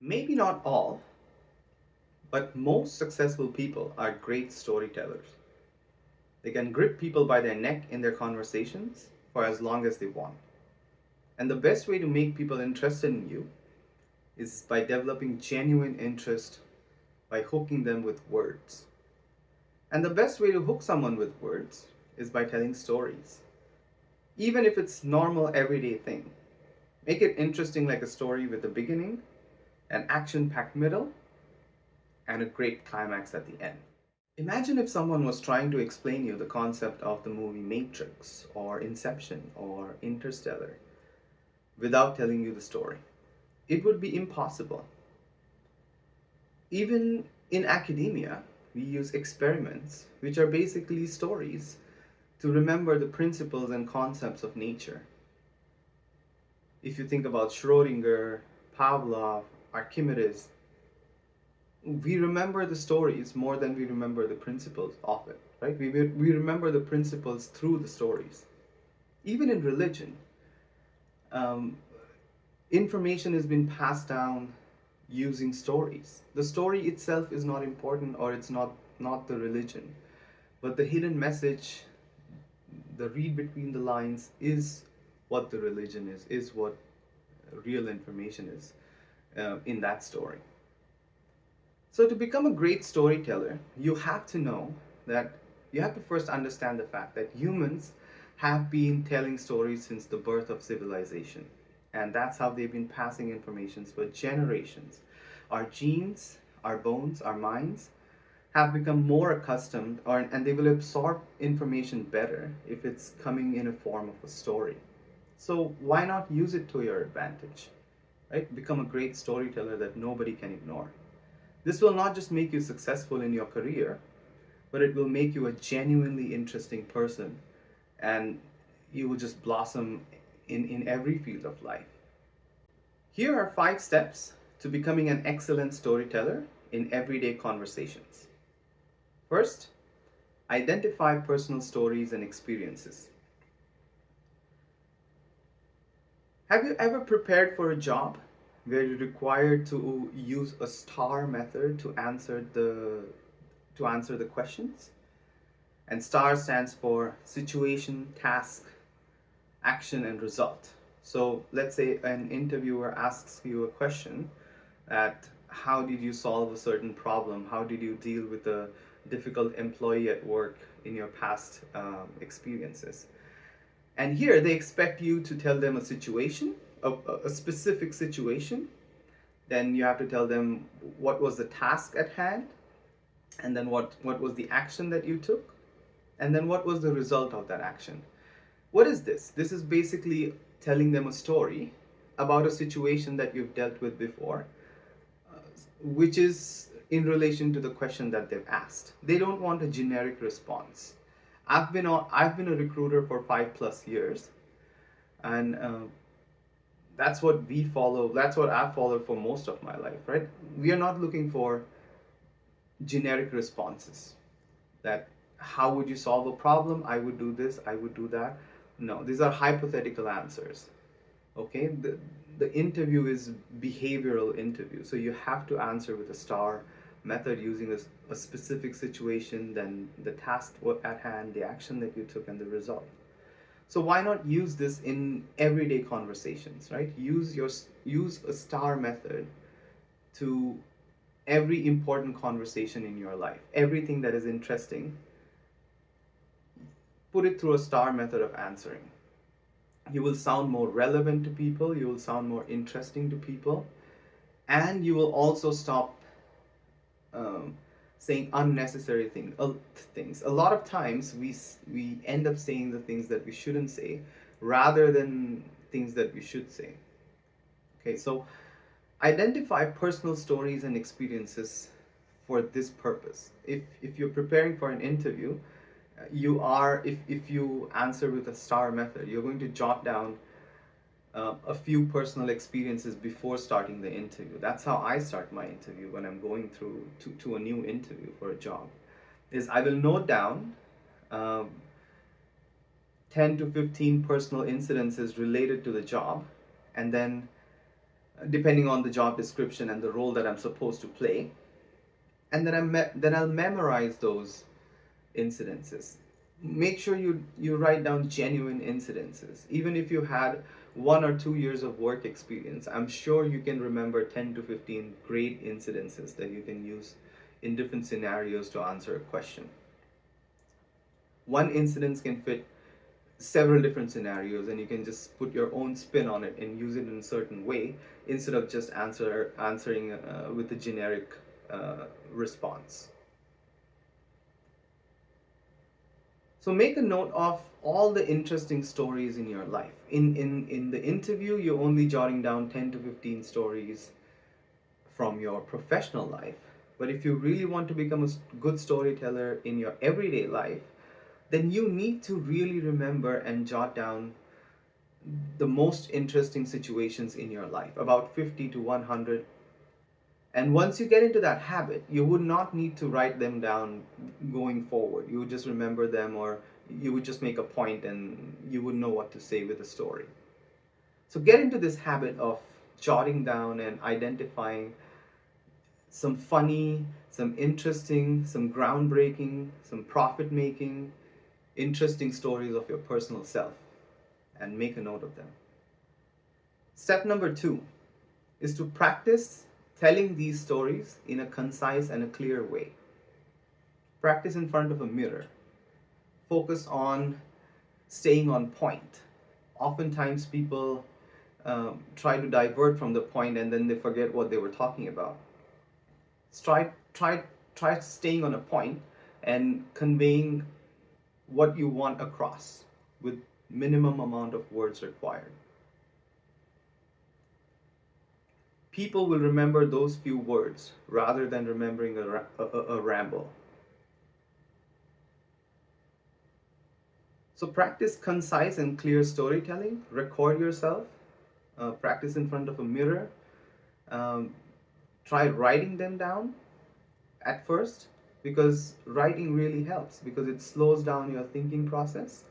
Maybe not all, but most successful people are great storytellers. They can grip people by their neck in their conversations for as long as they want. And the best way to make people interested in you is by developing genuine interest by hooking them with words. And the best way to hook someone with words is by telling stories. Even if it's normal everyday thing. Make it interesting like a story with a beginning, an action-packed middle, and a great climax at the end. Imagine if someone was trying to explain you the concept of the movie Matrix or Inception or Interstellar without telling you the story. It would be impossible. Even in academia, we use experiments, which are basically stories, to remember the principles and concepts of nature. If you think about Schrodinger, Pavlov, Archimedes, we remember the stories more than we remember the principles of it, right? We remember the principles through the stories. Even in religion, um, information has been passed down using stories. The story itself is not important, or it's not the religion, but the hidden message, the read between the lines, is what the religion is what real information is in that story. So to become a great storyteller, you have to know that you have to first understand the fact that humans have been telling stories since the birth of civilization. And that's how they've been passing information for generations. Our genes, our bones, our minds have become more accustomed, and they will absorb information better if it's coming in a form of a story. So why not use it to your advantage? Right? Become a great storyteller that nobody can ignore. This will not just make you successful in your career, but it will make you a genuinely interesting person, and you will just blossom in every field of life. Here are 5 steps to becoming an excellent storyteller in everyday conversations. First, identify personal stories and experiences. Have you ever prepared for a job where you're required to use a STAR method to answer the questions? And STAR stands for situation, task, action, and result. So let's say an interviewer asks you a question that how did you solve a certain problem? How did you deal with a difficult employee at work in your past experiences? And here they expect you to tell them a situation, a specific situation. Then you have to tell them what was the task at hand, and then what was the action that you took, and then what was the result of that action. What is this? This is basically telling them a story about a situation that you've dealt with before, which is in relation to the question that they've asked. They don't want a generic response. I've been a recruiter for 5+ years, and that's what we follow. That's what I followed for most of my life, right? We are not looking for generic responses. That how would you solve a problem? I would do this. I would do that. No, these are hypothetical answers. Okay, the interview is behavioral interview, so you have to answer with a STAR method using a specific situation, then the task at hand, the action that you took, and the result. So why not use this in everyday conversations, right? Use a STAR method to every important conversation in your life. Everything that is interesting, put it through a STAR method of answering. You will sound more relevant to people, you will sound more interesting to people, and you will also stop um, saying unnecessary things. A lot of times we end up saying the things that we shouldn't say rather than things that we should say. Okay, so identify personal stories and experiences for this purpose. If you're preparing for an interview, if you answer with a STAR method, you're going to jot down a few personal experiences before starting the interview. That's how I start my interview when I'm going through to a new interview for a job. Is I will note down um, 10 to 15 personal incidences related to the job, and then depending on the job description and the role that I'm supposed to play. And then I'll memorize those incidences. Make sure you write down genuine incidences. Even if you had 1 or 2 years of work experience, I'm sure you can remember 10 to 15 great incidences that you can use in different scenarios to answer a question. One incident can fit several different scenarios, and you can just put your own spin on it and use it in a certain way instead of just answering with a generic response. So make a note of all the interesting stories in your life. In the interview, you're only jotting down 10 to 15 stories from your professional life. But if you really want to become a good storyteller in your everyday life, then you need to really remember and jot down the most interesting situations in your life, about 50 to 100. And once you get into that habit, you would not need to write them down going forward. You would just remember them, or you would just make a point and you would know what to say with a story. So get into this habit of jotting down and identifying some funny, some interesting, some groundbreaking, some profit making, interesting stories of your personal self, and make a note of them. Step number 2 is to practice telling these stories in a concise and a clear way. Practice in front of a mirror. Focus on staying on point. Oftentimes, people try to divert from the point and then they forget what they were talking about. Try, try, try staying on a point and conveying what you want across with minimum amount of words required. People will remember those few words rather than remembering a ramble. So practice concise and clear storytelling. Record yourself. Practice in front of a mirror. Um, Try writing them down at first, because writing really helps, because it slows down your thinking process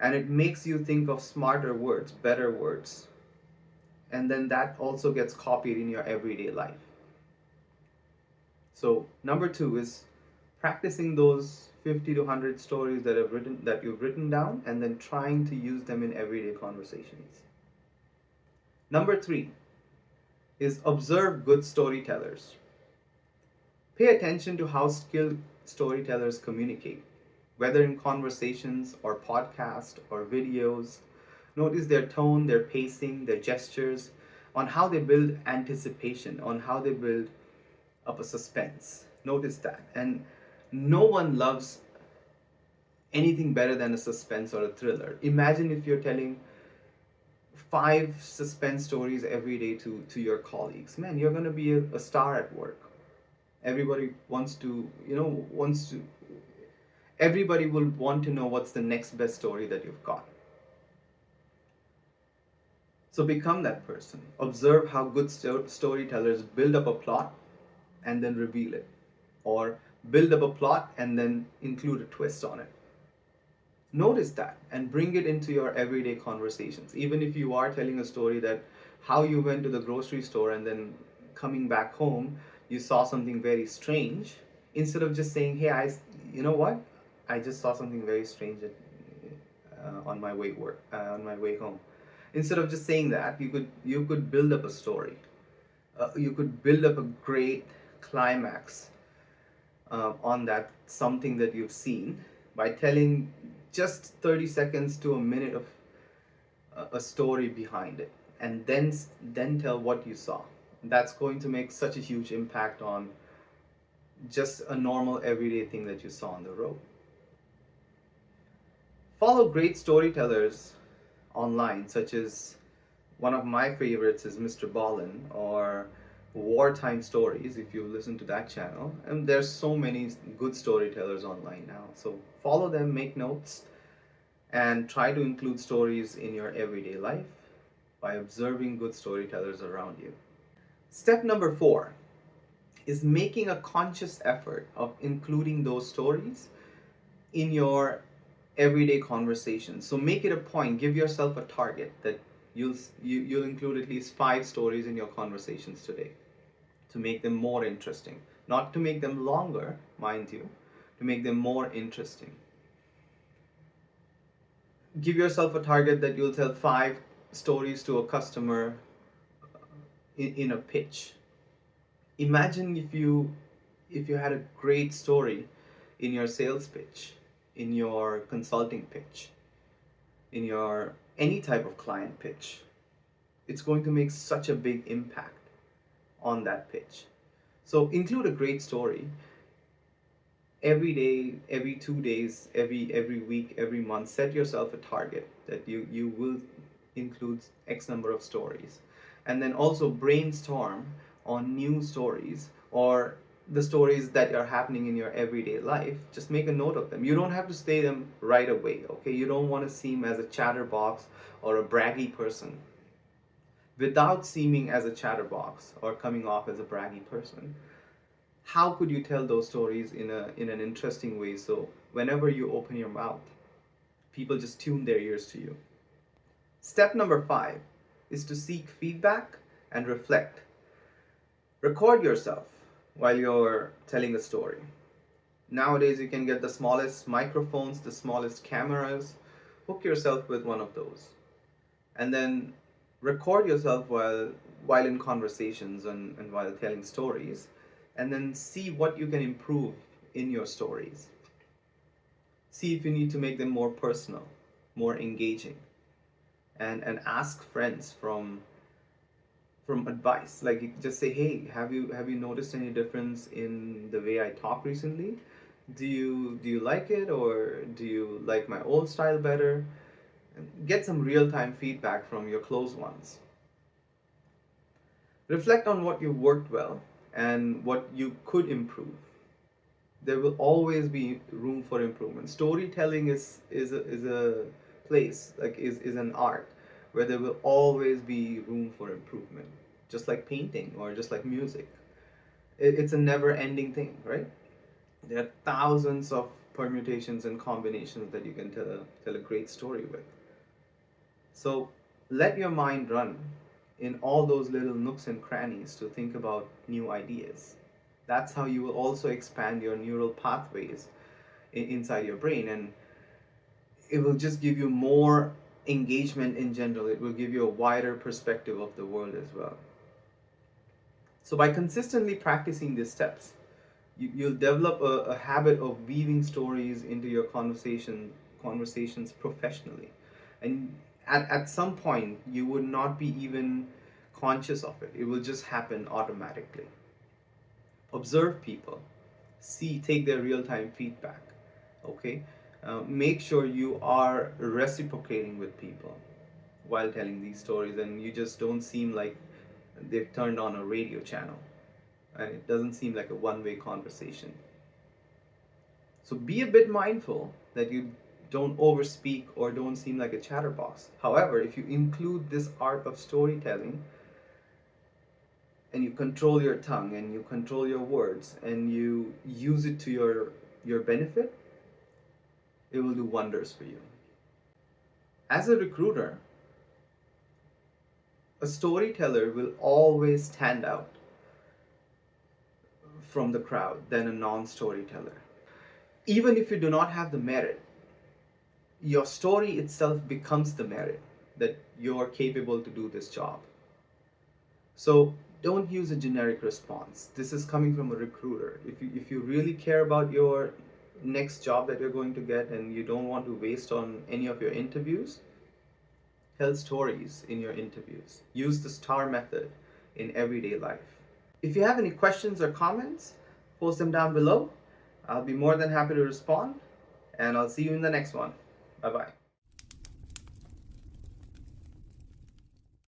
and it makes you think of smarter words, better words. And then that also gets copied in your everyday life. So number 2 is practicing those 50 to 100 stories that you've written down, and then trying to use them in everyday conversations. Number 3 is observe good storytellers. Pay attention to how skilled storytellers communicate, whether in conversations or podcasts or videos. Notice their tone, their pacing, their gestures, on how they build anticipation, on how they build up a suspense. Notice that. And no one loves anything better than a suspense or a thriller. Imagine if you're telling 5 suspense stories every day to your colleagues. Man, you're going to be a star at work. Everybody wants to, everybody will want to know what's the next best story that you've got. So become that person. Observe how good storytellers build up a plot and then reveal it, or build up a plot and then include a twist on it. Notice that and bring it into your everyday conversations. Even if you are telling a story that how you went to the grocery store and then coming back home, you saw something very strange, instead of just saying, hey, you know what? I just saw something very strange on my way home. Instead of just saying that, you could build up a story. You could build up a great climax on that something that you've seen by telling just 30 seconds to a minute of a story behind it, and then tell what you saw. That's going to make such a huge impact on just a normal everyday thing that you saw on the road. Follow great storytellers online, such as one of my favorites is Mr. Ballin, or Wartime Stories, if you listen to that channel. And there's so many good storytellers online now. So follow them, make notes, and try to include stories in your everyday life by observing good storytellers around you. Step number 4 is making a conscious effort of including those stories in your everyday conversations. So make it a point, give yourself a target that You'll include at least 5 stories in your conversations today to make them more interesting. Not to make them longer, mind you, to make them more interesting. Give yourself a target that you'll tell 5 stories to a customer in a pitch. Imagine if you had a great story in your sales pitch, in your consulting pitch, in your any type of client pitch. It's going to make such a big impact on that pitch. So include a great story every day, every 2 days, every week, every month. Set yourself a target that you will include X number of stories. And then also brainstorm on new stories or the stories that are happening in your everyday life. Just make a note of them. You don't have to say them right away, okay? You don't want to seem as a chatterbox or a braggy person. Without seeming as a chatterbox or coming off as a braggy person, how could you tell those stories in an interesting way so whenever you open your mouth, people just tune their ears to you? Step number 5 is to seek feedback and reflect. Record yourself while you're telling a story. Nowadays, you can get the smallest microphones, the smallest cameras. Hook yourself with one of those. And then record yourself while in conversations and while telling stories. And then see what you can improve in your stories. See if you need to make them more personal, more engaging. And ask friends from advice. Like, just say, hey, have you noticed any difference in the way I talk recently? Do you like it, or do you like my old style better? Get some real-time feedback from your close ones. Reflect on what you worked well and what you could improve. There will always be room for improvement. Storytelling is a place, like is an art where there will always be room for improvement, just like painting or just like music. It's a never-ending thing, right? There are thousands of permutations and combinations that you can tell a great story with. So let your mind run in all those little nooks and crannies to think about new ideas. That's how you will also expand your neural pathways inside your brain, and it will just give you more engagement in general. It will give you a wider perspective of the world as well. So by consistently practicing these steps, you'll develop a habit of weaving stories into your conversations professionally. And at some point, you would not be even conscious of it. It will just happen automatically. Observe people. Take their real-time feedback. Okay? Make sure you are reciprocating with people while telling these stories, and you just don't seem like they've turned on a radio channel, and it doesn't seem like a one-way conversation. So be a bit mindful that you don't overspeak or don't seem like a chatterbox. However, if you include this art of storytelling and you control your tongue and you control your words and you use it to your benefit, it will do wonders for you. As a recruiter, a storyteller will always stand out from the crowd than a non-storyteller. Even if you do not have the merit, your story itself becomes the merit that you're capable to do this job. So don't use a generic response. This is coming from a recruiter. If you really care about your next job that you're going to get and you don't want to waste on any of your interviews, tell stories in your interviews. Use the STAR method in everyday life. If you have any questions or comments, post them down below. I'll be more than happy to respond, and I'll see you in the next one. Bye-bye.